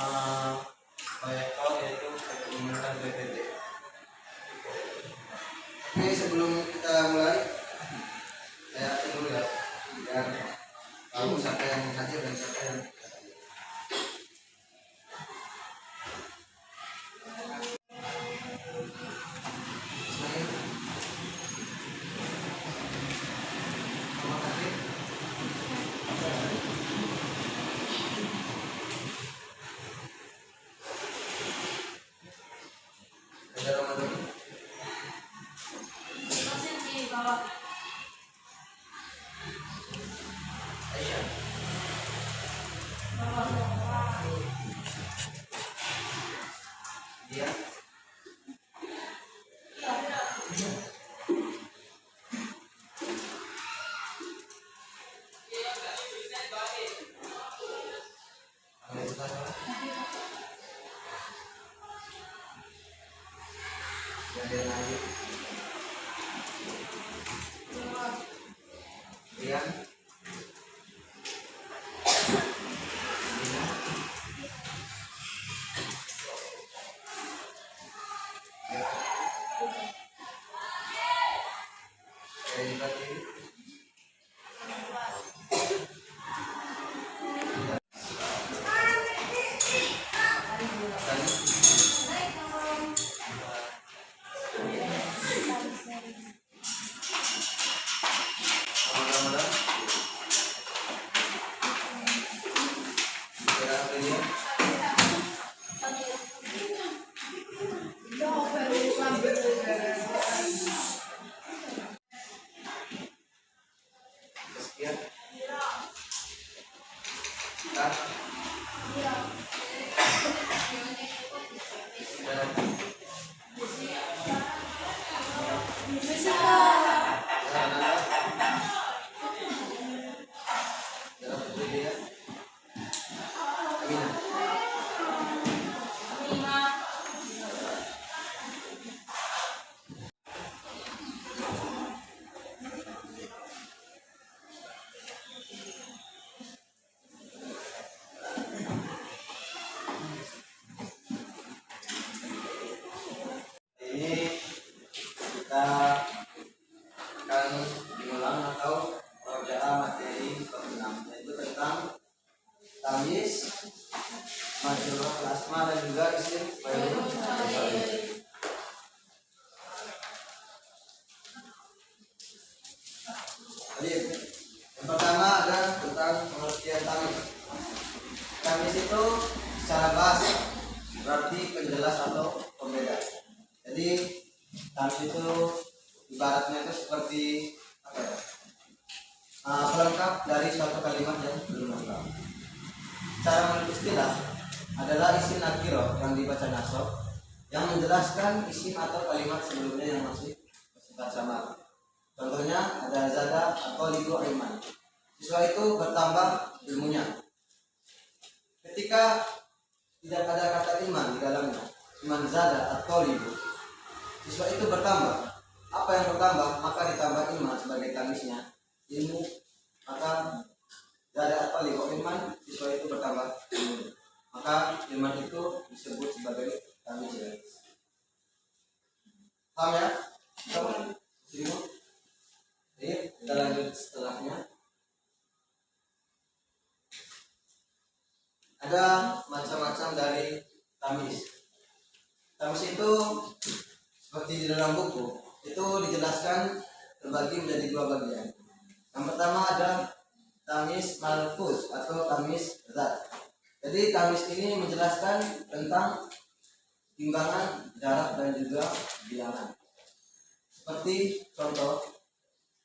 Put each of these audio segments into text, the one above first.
uh, Bayangkau yaitu menggunakan PPT. Oke, sebelum kita mulai, saya akan dulu ya, biar tahu siapa yang hadir dan siapa yang dia Rian, ini kita akan mengulang atau pengerjaan materi ke-6, yaitu tentang tamyiz, majrur asma dan juga isim fa'il. Jadi yang pertama ada tentang pengertian tamyiz. Tamyiz itu secara bahasa berarti penjelas atau pembeda. Jadi tamyiz itu ibaratnya itu seperti apa ya? Pelengkap dari suatu kalimat yang belum lengkap. Cara menurut istilah adalah isim nakiro yang dibaca nasab yang menjelaskan isim atau kalimat sebelumnya yang masih bersifat samar. Contohnya ada zada atau lidu ilman. Siswa itu bertambah ilmunya. Ketika tidak ada kata iman di dalamnya, iman zada atau lidu, siswa itu bertambah. Apa yang bertambah? Maka ditambah iman sebagai tamisnya ilmu. Maka zada atau lidu ilman, siswa itu bertambah ilmu. Maka ilman itu disebut sebagai tamis. Paham ya? Sini. Jadi kita lanjut setelahnya. Ada macam-macam dari tamis. Tamis itu seperti di dalam buku itu dijelaskan terbagi menjadi dua bagian. Yang pertama ada tamis malfuz atau tamis zat. Jadi tamis ini menjelaskan tentang timbangan, jarak dan juga bilangan. Seperti contoh,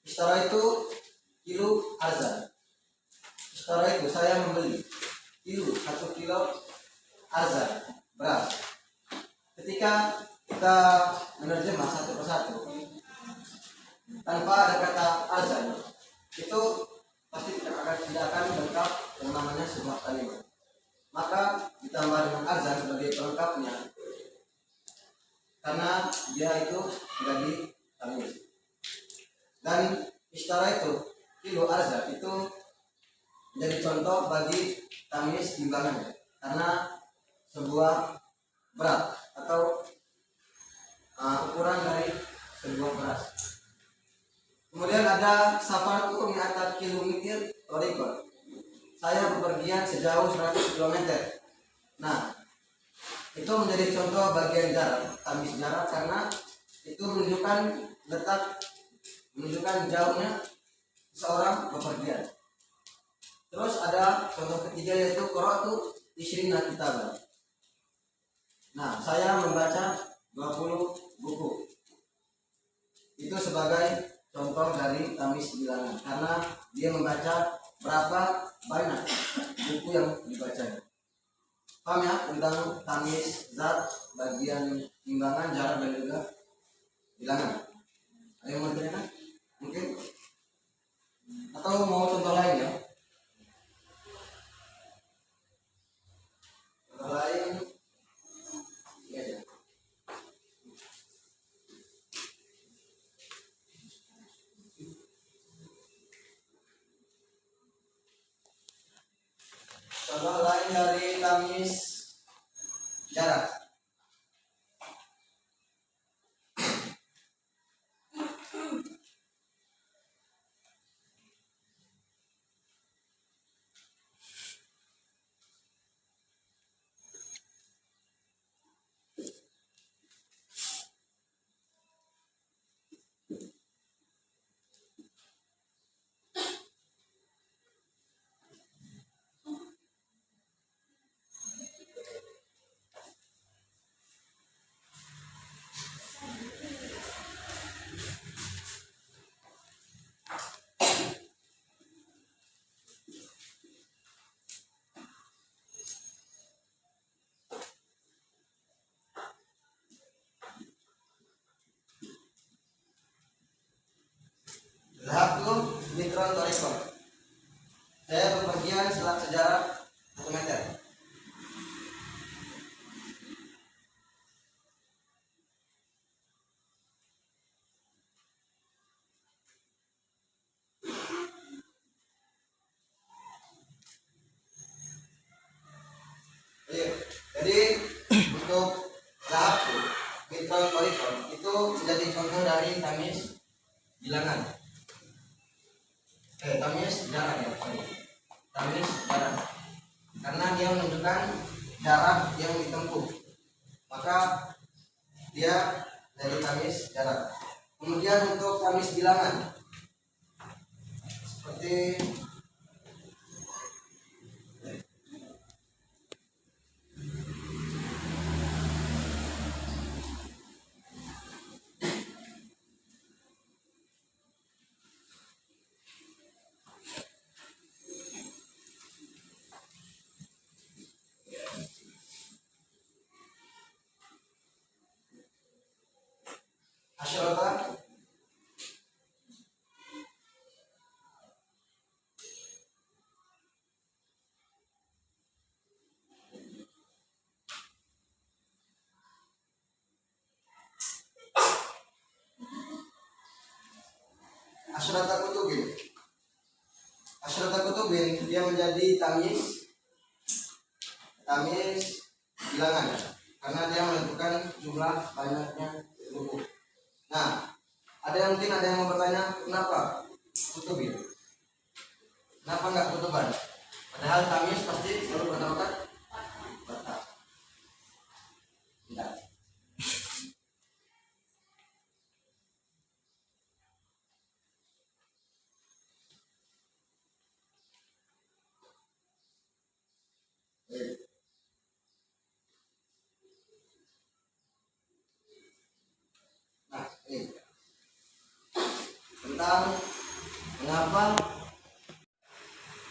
istara itu kilo arzan. Istara itu saya membeli kilo 1 kilo arzan beras. Ketika kita menerjemah satu persatu tanpa ada kata arzan, itu pasti tidak akan lengkap yang namanya sebuah kalimat. Maka ditambah dengan arzan sebagai pelengkapnya, karena dia itu menjadi tamis. Dan istara itu kilo arzan itu menjadi contoh bagi tamis timbangan, karena sebuah berat atau ukuran dari sebuah beras. Kemudian ada safarku mi'ata kilometer torikot. Saya bepergian sejauh 100 km. Nah, itu menjadi contoh bagian jarak, tamis jarak, karena itu menunjukkan jauhnya seorang bepergian. Terus ada contoh ketiga yaitu qara'tu 20 kitaban. Nah, saya membaca 20 buku. Itu sebagai contoh dari tamis bilangan, karena dia membaca berapa banyak buku yang dibacanya. Paham ya tentang tamis zat, bagian timbangan, jarak, dan juga bilangan? Ada yang mau ditanyakan? Mungkin? Atau mau contoh lain ya? Contoh lain? Iya ya. Contoh lain dari tamis jarak. Zahabtu mitron torikot. Saya bepergian sejarak 1 meter. Jadi untuk zahabtu mitron torikot itu menjadi contoh dari tamis bilangan. Tamis jarak ya, tamis jarak, karena dia menunjukkan jarak yang ditempuh, maka dia dari tamis jarak. Kemudian untuk tamis bilangan seperti asyarata, asyarata kutubin dia menjadi tamis bilangan, karena dia menentukan jumlah banyaknya buku. Nah, mungkin ada yang mau bertanya, kenapa kutubin? Kenapa enggak kutuban? Padahal tamis pasti selalu berharokat fathah. Enggak. Nah, ini tentang mengapa.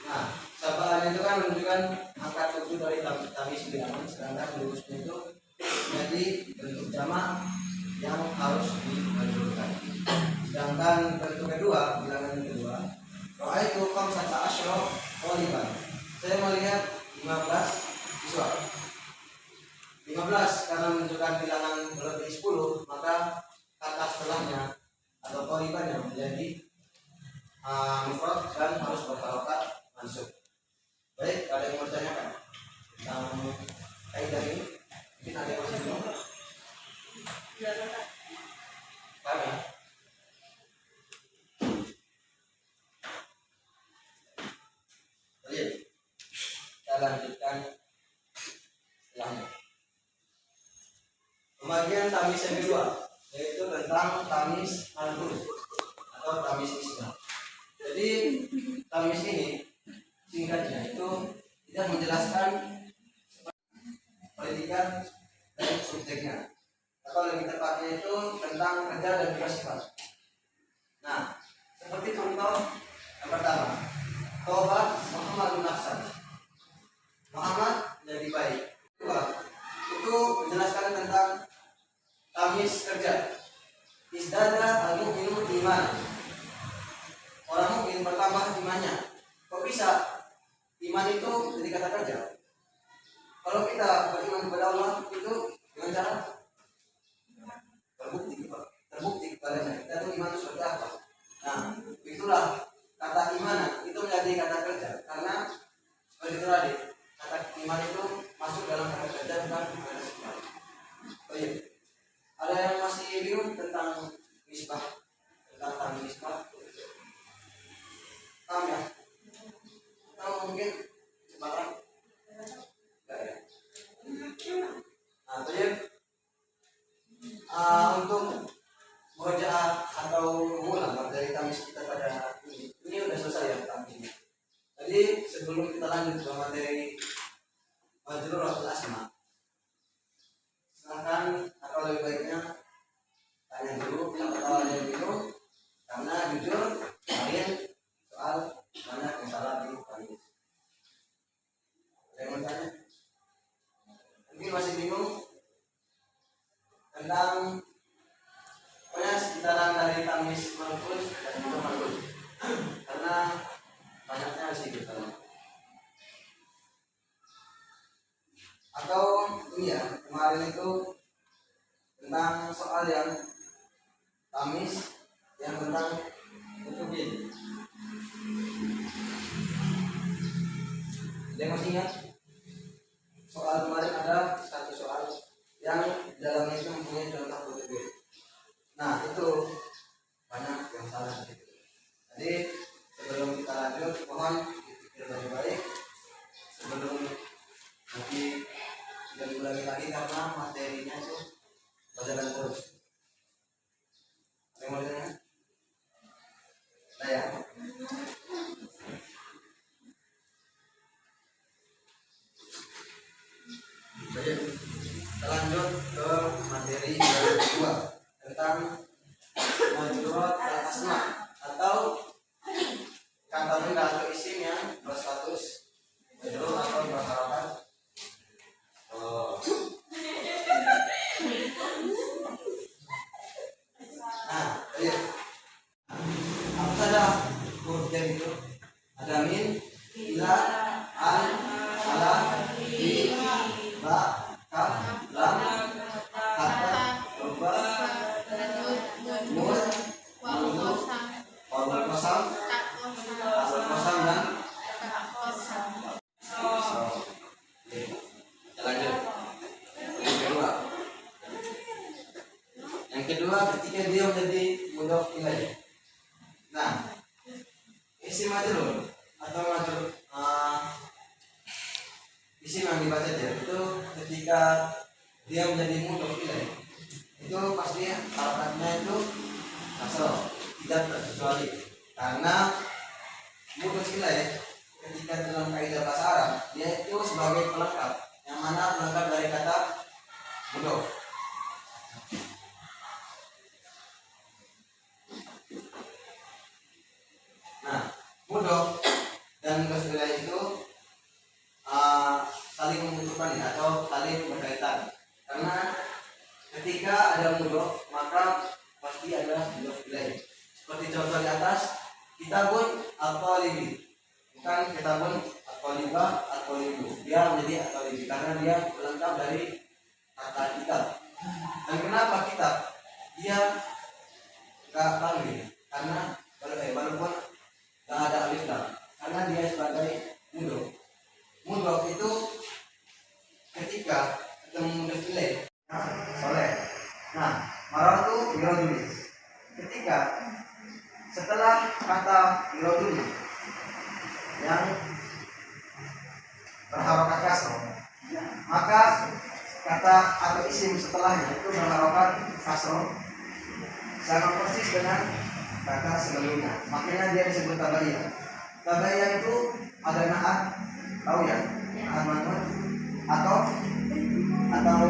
Nah, sabaan itu kan menunjukkan angka 7 dari tamis bilangan, sedangkan lurusnya itu jadi bentuk jamak yang harus dimanjurkan. Sedangkan bentuk kedua, bilangan kedua, ra'aitu khamsata asyra thaliban. Saya melihat 15 siswa. 15 karena menunjukkan bilangan lebih 10, maka kata setelahnya atau thalibannya menjadi mufrad dan harus berharokat mansub. Baik, ada yang mau ditanyakan tentang kaidah ini? Lanjut. Pembagian tamis yang kedua yaitu tentang tamis al-khulud atau tamis isbah. Jadi tamis ini singkatnya itu tidak menjelaskan predikat dan subjeknya, atau lebih tepatnya itu tentang kerja dan juga sifat. Nah, seperti contoh yang pertama, tobat Muhammadun nafsan, Muhammad jadi baik. Kedua, itu menjelaskan tentang tamis kerja. Izdada al-mu'minu iman, orang mukmin bertambah imannya. Kok bisa? Iman itu jadi kata kerja. Kalau kita beriman kepada Allah itu dengan cara terbukti kepadanya. Kita tuh iman itu seperti apa? Nah, itulah kata iman itu menjadi kata kerja karena seperti itu tadi, kata iman itu masuk dalam kata kerja bukan kata sifat. Oh iya, ada yang masih bingung tentang misbah, tentang tamis misbah? Paham ya? Atau mungkin sebarang? Enggak ya? Nah, jadi untuk murojaah atau mengulang materi tamis kita pada ini udah selesai ya tamis. Jadi sebelum kita lanjut ke materi majruratul asma, silakan atau lebih baiknya tanya dulu yang ada yang bingung, karena jujur kalian soal banyak yang salah di tamis. Ada yang mau tanya? Mungkin masih bingung tentang pokoknya sekitaran dari tamis malfuz dan juga malfuz, karena banyaknya sih kita. Atau ini ya, kemarin itu tentang soal yang tamis yang tentang utubin. Ada yang masih ingat? Soal kemarin ada satu soal yang dalamnya itu mempunyai contoh utubin. Nah, itu banyak yang salah. Jadi sebelum kita lanjut, mohon dipikir baik-baik sebelum nanti tidak diulangi lagi karena materinya itu berjalan terus. Ada yang mau tanya? Nah ya. Baik, kita lanjut ke materi yang kedua tentang majrurat al-asma atau kata benda atau isim yang berstatus majrur atau berharokat. Nah, ayo. Apa saja huruf jam itu? Ada min, ila, an, ala, fi, ba, kaf, lam, hatta, ruba, nun, wawul kosam, asal kosam dan lanjut. Yang kedua ketika dia menjadi mudhof ilaih. Nah, isim majrur atau majrur isim yang dibaca dia itu ketika dia menjadi mudhof ilaih itu pasti harokatnya itu asal tidak terkecuali, karena mudhof ilaih ketika dalam kaidah bahasa Arab dia itu sebagai pelengkap, yang mana pelengkap dari kata mudhof. Nah, mudhof dan mudhof ilaih itu saling membutuhkan atau saling berkaitan, karena ketika ada mudhof maka pasti ada mudhof ilaih. Seperti contoh di atas, kitabun at-talibi, bukan kitabun at-talibah at-talibu, dia menjadi at-talibi karena dia pelengkap dari kata kitab. Dan kenapa kitab dia gak panggil? Karena walaupun gak ada alif lam, karena dia sebagai mudhof. Mudhof itu ketika ketemu mudhof ilaih, soleh. Nah, maratu biroduli, ketika setelah kata biroduli yang berharokat kasroh maka kata atau isim setelahnya itu berharokat kasroh sama persis dengan kata sebelumnya. Makanya dia disebut tabaiyah. Tabaiyah itu ada naat, tahu ya? Naat manut atau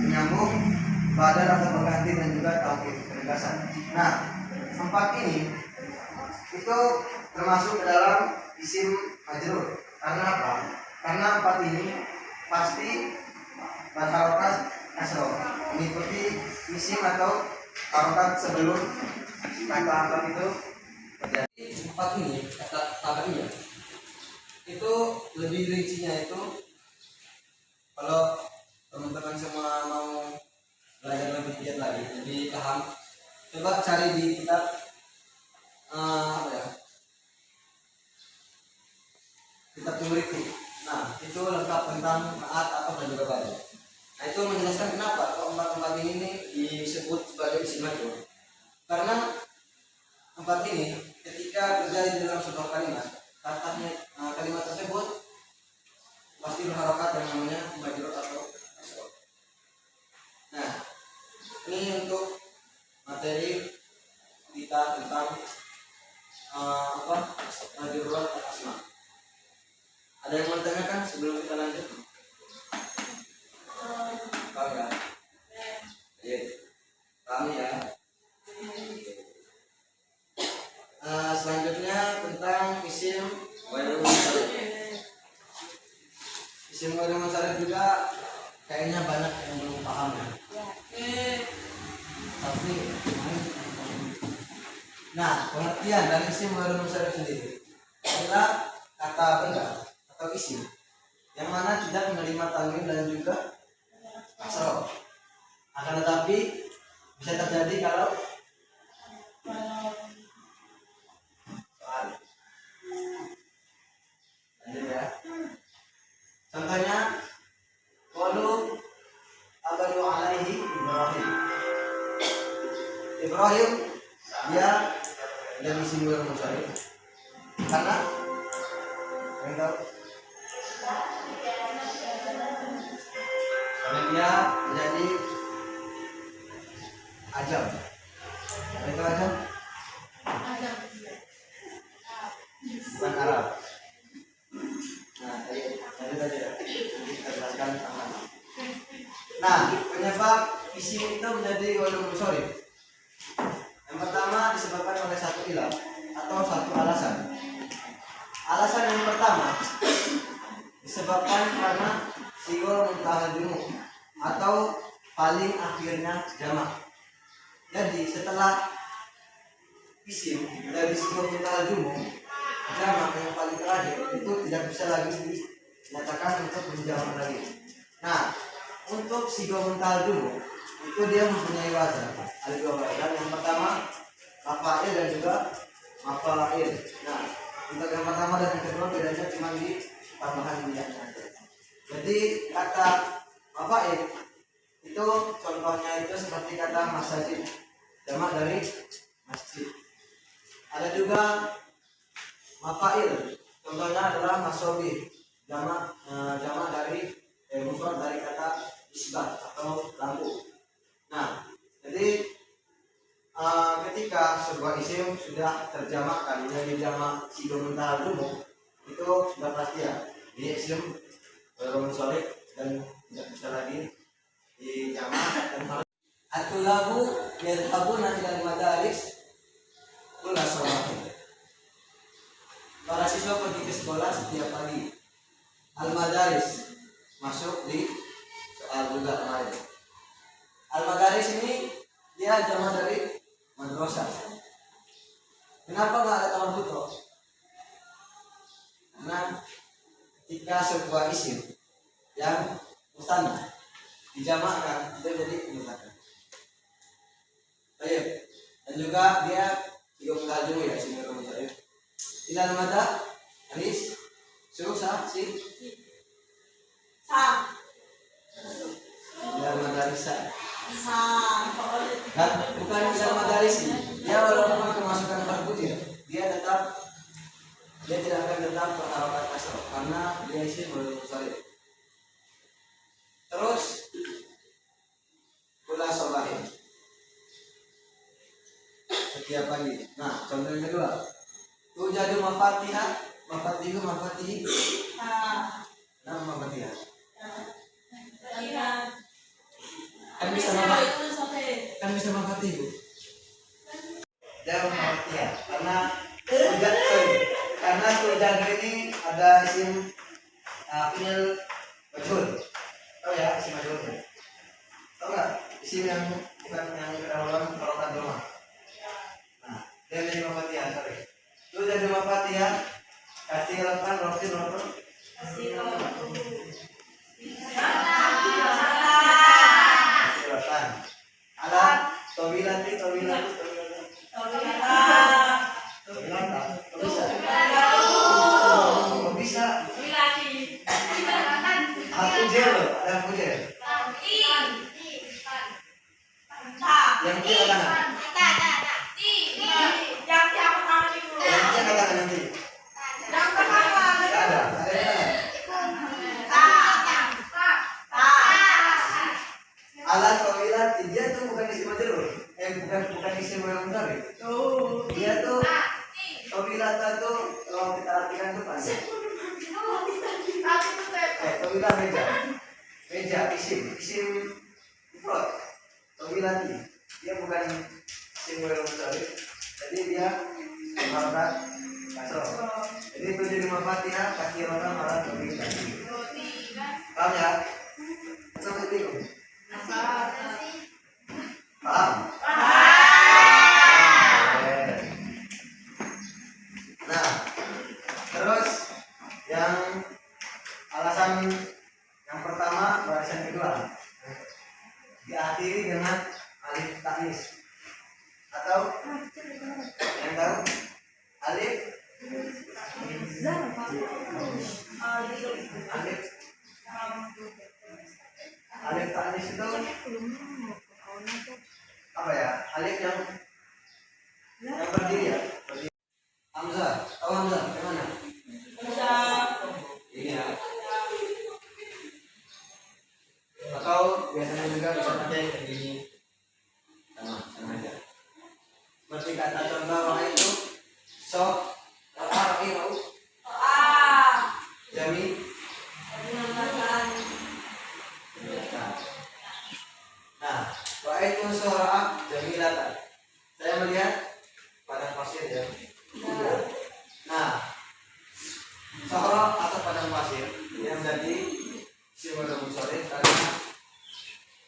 menyambung, badal atau pengganti, dan juga taukid, penegasan. Nah, 4 ini itu termasuk ke dalam isim majrur. Karena apa? Karena 4 ini pasti berharokat kasroh, mengikuti isim atau harokat sebelum kata 4 itu terjadi. 4 ini kata tabaiyah itu lebih rincinya itu, kalau teman-teman semua mau belajar lebih giat lagi, lebih paham, coba cari di kitab kitab Tumriku. Nah, itu lengkap tentang naat atau dan juga badal. Nah, itu menjelaskan kenapa keempat ini disebut sebagai isim majrur. Karena 4 ini ketika terjadi dalam sebuah kalimat, kalimat tersebut pasti berharokat yang namanya majrur atau kasroh. Nah, ini untuk materi kita tentang majrur atau asma. Ada yang mau ditanyakan sebelum kita lanjut? Paham ya? Iya. Paham ya? Selanjutnya tentang isim ghairul munsharif. Isim ghairul munsharif juga kayaknya banyak yang belum paham ya. Tapi nah, pengertian dari isim ghairul munsharif sendiri adalah kata benda atau isim yang mana tidak menerima tanwin dan juga kasroh. Akan tetapi bisa terjadi kalau lanjut ya. Contohnya qalu abadu alaihi Ibrahim. Ibrahim dia dari isim ghairul munsharif karena kalian tahu? Karena dia menjadi ajam. Kalian tahu ajam? Bukan Arab. Nah, tadi kita jelaskan tentang. Nah, penyebab isim itu menjadi ghairul munsharif. Yang pertama disebabkan oleh satu ilah atau satu alasan. Alasan yang pertama disebabkan karena sigol muntahal jumuk atau paling akhirnya jamak. Jadi setelah isim dari sigol muntahal jumuk, jamak yang paling terakhir itu tidak bisa lagi dinyatakan untuk menjamak lagi. Nah, untuk sigol muntahal jumuk itu dia mempunyai wazan ada 2 wazan. Yang pertama mafa'il dan juga mafa'il. Nah, untuk yang pertama dan yang kedua bedanya cuma di tambahan niatnya saja. Jadi kata mafa'il itu contohnya itu seperti kata masjid, jamak dari masjid. Ada juga mafa'il, contohnya adalah masobi, jamak dari mufrad dari kata isbah atau lampu. Nah, jadi ketika sebuah isim sudah terjamakkan menjadi jamak sigol muntahal jumuk, itu sudah pasti ya dia isim ghairul munsharif dan tidak bisa lagi dijamak dan harus atulabu yadhabuna ilal madaris kulla sabahin. Para siswa pergi ke sekolah setiap pagi. Al-madaris masuk di soal juga kemarin. Al-madaris ini dia jamak dari madrasah. Kenapa nggak ada tamar buto? Karena ketika sebuah isim yang mustanna dijamakkan itu jadi mutakan. Baik. Dan juga dia juga mengajung ya isim ghairul munsharif. Ilal mada anis susah sih. Ilal madarisa. Nah, bukan ilal madarisi. Dia walaupun kemasukan berbutir, dia tidak akan tetap berharokat kasroh karena dia isim ghairul munsharif. setiap pagi. Nah, contoh yang kedua. Tujadu mafatihah, mafatihu, mafatihi. Nama mafatihah. Kan bisa mafatihu. Jauh mafatihah. Karena tujadu ini ada isim fi'il majhul. Tahu ya isim majhulnya? Tahu nggak? Isim yang bukan yang kedahuluan harokat doma. Nah, dia menjadi mafatihah, sorry. Itu jadi mafatihah. Kasih lapan, roti. Kasih lapan. Alat, tobilati. Bisa. Aku jel, ada aku jel. Yang dia katakan. Yang dia katakan nanti. Ada. Alat toilet dia tuh bukan isim majrur. Bukan isim yang benar. Dia tuh toilet tuh kalau kita artikan tuh kan. Toilet meja isim mufrad. Toilet dia bukan isim yang benar. Jadi dia harokat kasroh. Jadi itu jadi mafatihah kathiratan malah toilet. Paham ya? Sampai bingung. Paham? Nah, terus yang alasan yang pertama, barisan kedua diakhiri dengan alif tanis atau yang tahu alif tanis itu apa ya? Alif yang berdiri ya? Hamzah, tahu Hamzah? Yang mana? Ini ya. Atau biasanya juga bisa pakai kayak gini. Sama aja. Seperti kata contoh itu sok jami. Nah, wa itu surah jamilatan. Saya melihat padang pasir ya. Nah, Sohro atau padang pasir yang menjadi simbol musorif karena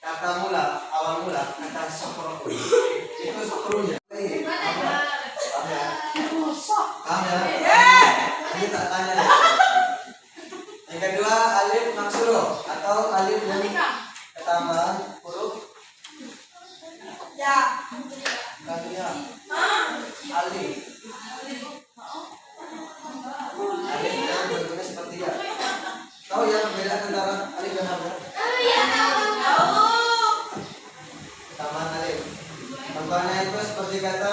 kata awal mula kata sohro itu sohronya. Kamu ya? Ini tak tanya ya. Yang kedua alif maksuro atau alif yang ketambahan huruf ya. Katanya alif. Alif yang bentuknya seperti ya. Tahu ya perbedaan antara alif dan hamzah? Tahu. Tambahan alif. Contohnya itu seperti kata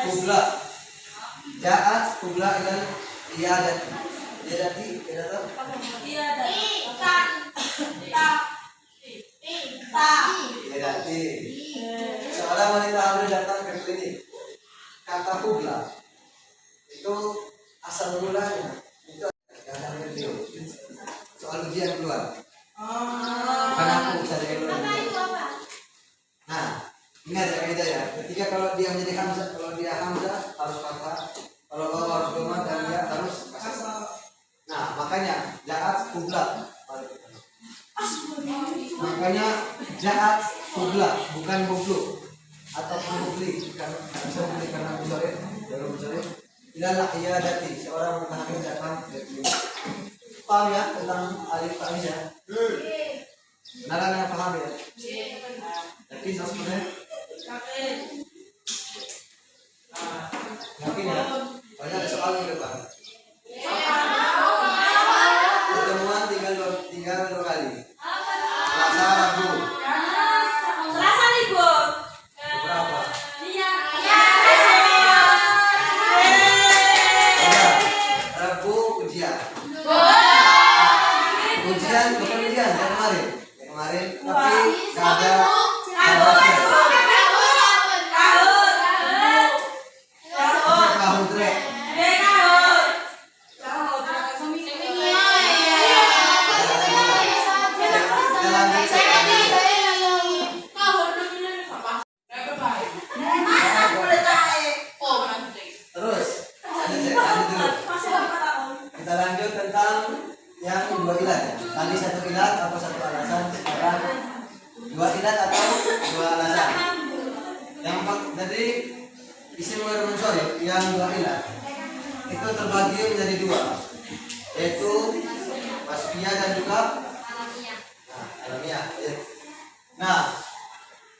kubla. Ja'at kubla ilan iyadati. Iyadati, iyadati. Seorang wanita hamil datang ke klinik. Kata kubla itu asal mulanya itu ada video soal ujian keluar. Bukan aku saja yang keluar. Nah, ini ada kaidah ya. Ketika kalau dia menjadi hamzah, kalau dia hamzah harus fathah, kalau Allah harus doma dan dia harus kasar. Nah, makanya jahat kubla. Makanya jahat kubla bukan goblok atau mubli karena bisa mubli karena musorif, baru musorif. Ilalah iyadati, seorang mutahakim datang ke klinik. Paham ya tentang alif tanis ya? Benaran yang paham ya? Yakin 100%? Yakin ya? Banyak ada soal di depan. Pertemuan tinggal dua kali. Selasa, Rabu. Selasa libur. Berapa? Rabu ujian. Ujian bukan ujian yang kemarin. Tapi nggak ada. dua ilat atau dua alasan. Jadi isim ghair munsharif yang dua ilat itu terbagi menjadi dua, yaitu wasfiyah dan juga alamiah. Nah,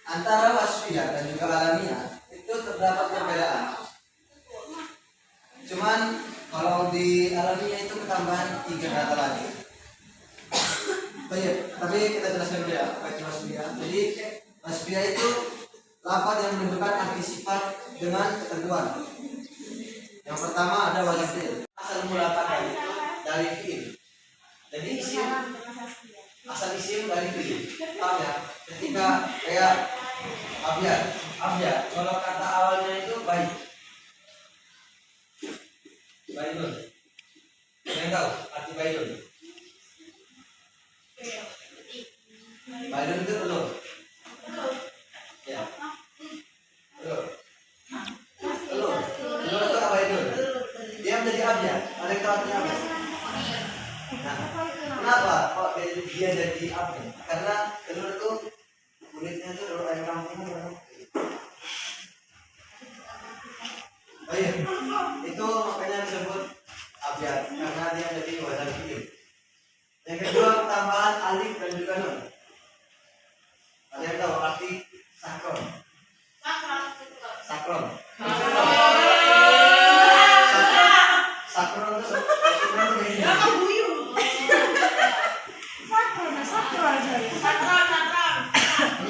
antara wasfiyah dan juga alamiah itu terdapat perbedaan. Cuman kalau di alamiah itu ketambahan 3 kata lagi. Tapi kita jelaskan dulu ya apa itu wasfiyah. Jadi wasfiyah itu lafaz yang menunjukkan arti sifat dengan ketentuan. Yang pertama ada wazan fi'il. Asal mula kata itu dari fi'il. Jadi isim asal isim dari fi'il. Paham ya? Ketika kayak abyad. Kalau kata awalnya itu baik. Baidun. Yang tahu arti baidun? Baidun itu telur. Ya. Telur. Telur itu apa itu? Dia menjadi abyad. Ada yang tahu artinya apa? Nah, kenapa kok dia jadi abyad? Karena telur itu kulitnya itu telur ayam kampung. Oh iya, itu makanya disebut abyad karena dia menjadi wazan fi'il. Yang kedua tambahan alif dan juga nun. Ada yang tahu arti sakron? Sakron. Sakron itu ini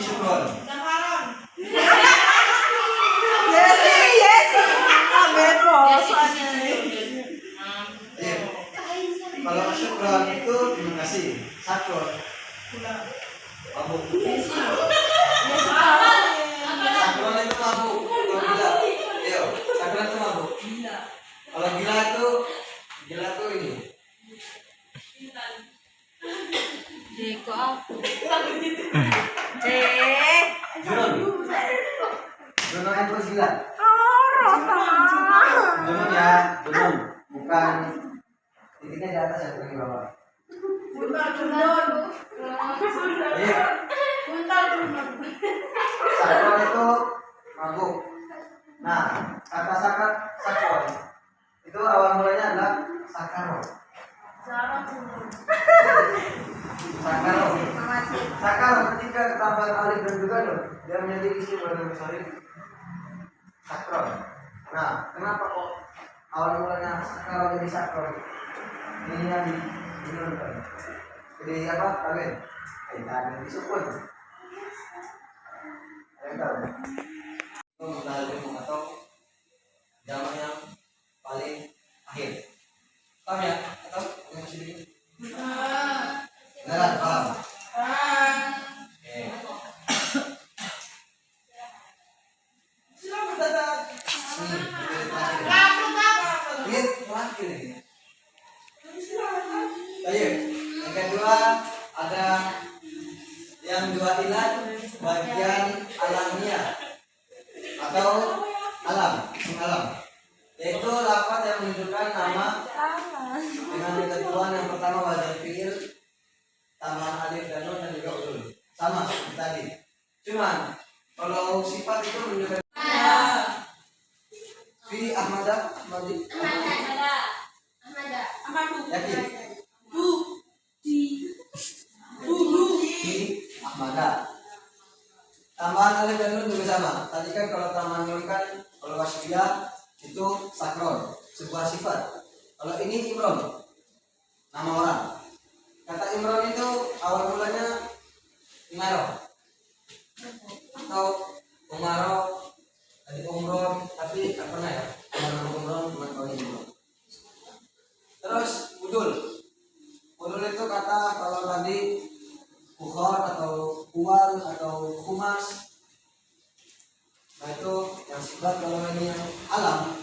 syukron. Kalau syukron itu terima kasih. Sakron mabuk. Sakron itu mabuk. Kalau gila, iya. Sakron itu mabuk. Kalau gila itu ini. Deko aku. Junun. Junun itu gila. Junun ya, junun. Bukan titiknya di atas ya, bukan di bawah. Iya. Sakron itu mabuk. Nah, kata sakron itu awal mulanya adalah sakaro. Sakaro ketika ketambahan alif dan juga nun, dia menjadi isim ghair munsharif. Sakron. Nah, kenapa kok awal mulanya sakaro jadi sakron? Ini yang dinunkan. Jadi apa? Kawin. Kaitan disukun. Yang tahu? Itu mutahalim atau zaman yang paling akhir. Paham ya? Atau yang masih begini? Benar, paham? Oke. Ini terakhir ini. Baik. Yang kedua ada yang dua ilat bagian alamiah atau alam, yaitu lafaz yang menunjukkan nama dengan ketentuan yang pertama wazan fi'il, tambahan alif dan nun dan juga udul. Sama seperti tadi. Cuman kalau sifat itu menunjukkan fi Ahmada, yakin? Fi Ahmada. Tambahan alif dan nun juga sama. Tadi kan kalau tambahan nun kan kalau wasfiyah itu sakron, sebuah sifat. Kalau ini Imron, nama orang. Kata Imron itu awal mulanya Imaro atau Umaro, tadi Umron, tapi tak pernah ya. Nama Umron cuma tahu Imron. Terus udul itu kata kalau tadi bukhar atau kual atau kumas. Nah itu yang sifat. Kalau ini yang alam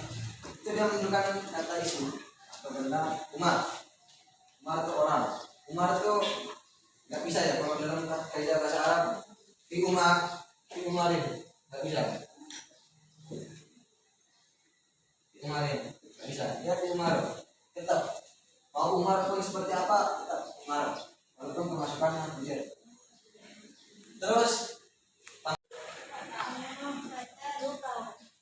itu dia menunjukkan kata isim atau benda. Umar itu orang. Umar itu nggak bisa ya kalau dalam kaidah bahasa Arab. Fi umarin nggak bisa. Fi umarin nggak bisa. Dia fi umar tetap mau Umar pun seperti apa tetap Umar walaupun pemasukannya kecil. Terus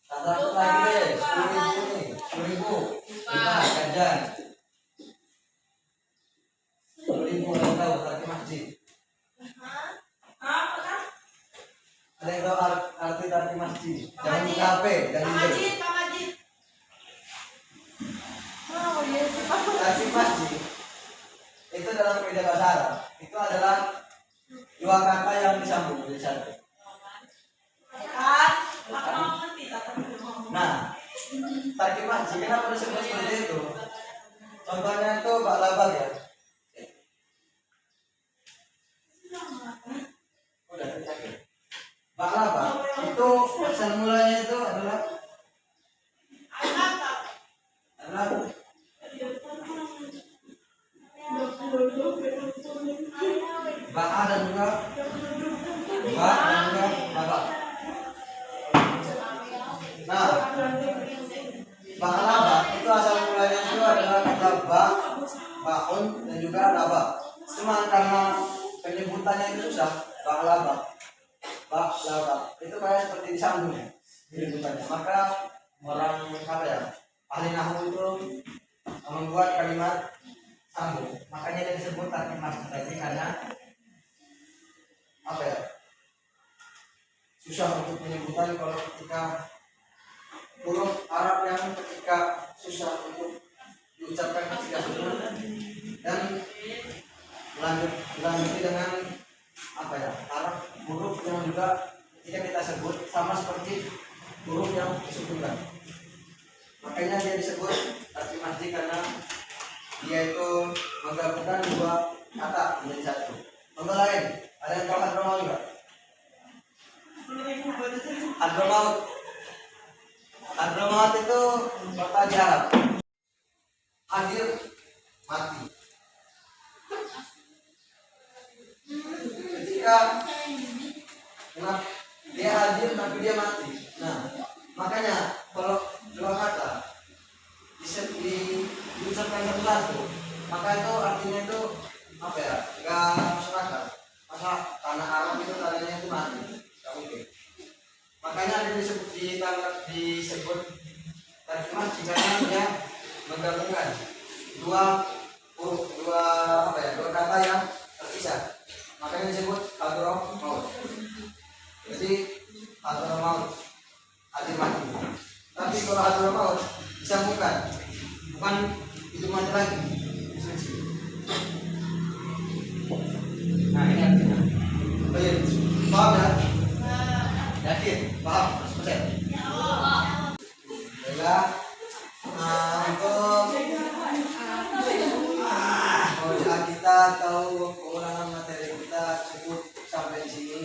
tambah lagi deh, 10.000 nih, 10.000. Nah, ganjan. 10.000 yang tahu arti masjid. Ada yang tahu arti masjid? Jangan buka HP, jangan Majid, Pak Majid. arti masjid itu dalam kaidah bahasa Arab itu adalah dua kata yang disambung menjadi satu. Kan, aku mau ngerti tapi belum mau. Nah, tarkib masjid kenapa disebut seperti itu? Contohnya itu Pak Labak ya. Udah tercapai. Pak Labak itu asal mulanya itu adalah Ba'a dan juga Labak. Nah, Ba'a Labak itu asal mulanya itu adalah kata ba, ba'un dan juga labak. Cuma karena penyebutannya itu susah, Ba'a Labak, ba, labak itu kayak seperti disambung ya penyebutannya. Maka orang apa ya ahli nahwu itu membuat kalimat sambung. Makanya dia disebut tarkib masjid tadi karena apa ya susah untuk penyebutan kalau ketika huruf Arab yang ketika susah untuk diucapkan ketika sebut dan dilanjuti dengan apa ya Arab huruf yang juga ketika kita sebut sama seperti huruf yang disebutkan. Makanya dia disebut tarkib masjid karena dia itu menggabungkan dua kata menjadi satu. Contoh lain, ada yang tahu hadromaut enggak? Hadromaut. Hadromaut itu kota di Arab. Hadir mati. Ketika dia hadir tapi dia mati. Nah, makanya kalau dua kata diucapkan satu-satu, maka itu artinya itu apa ya? Enggak masuk akal. Masa tanah Arab itu tandanya itu mati, nggak mungkin. Makanya ada disebut tarkib masjid karena dia menggabungkan dua kata yang terpisah. Makanya disebut hadromaut. Jadi hadromaut hadir mati. Tapi kalau hadromaut disambungkan, bukan itu mati lagi. Nah ini artinya. Baik, paham ya? Yakin? Paham? 100%? Baiklah. Untuk kita tahu pengulangan materi kita cukup sampai di sini.